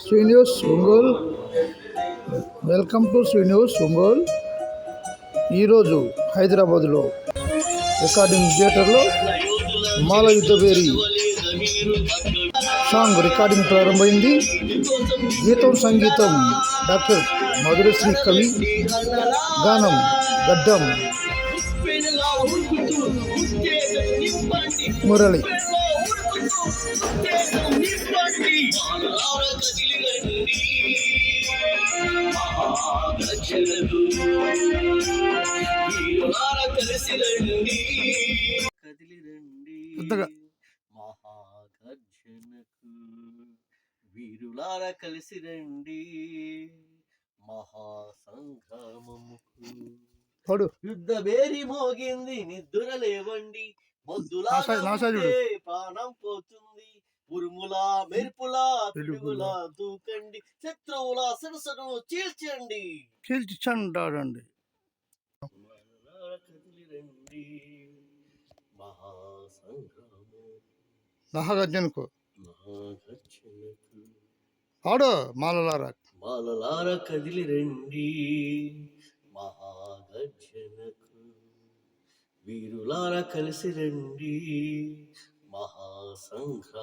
Srinivas Ongole. Welcome to Srinivas Ongole. ఈరోజు హైదరాబాదులో recording థియేటర్లో మాల యుద్ధభేరి సాంగ్ రికార్డింగ్ ప్రారంభమైంది. గీతం సంగీతం డాక్టర్ మధురశ్రీ కవి, గానం గడ్డం మురళి. మహాగర్జనకు వీరులారా కలిసి రండి, మహాసంగ్రామముకు యుద్ధ బేరి మోగింది, నిద్ర లేవండి, మొద్దులా ప్రాణం పోతుంది, ఉరుములా మెరుపులా పిడుగులా దూకండి, శత్రువుల సరసను చీల్చండి. కదిలి రండి, మహాగర్జనకు ఆడు మాలలారా కదిలి రండి, మహాగర్జనకు వీరులారా కలిసి రండి, మహాసంగ్రామముకు.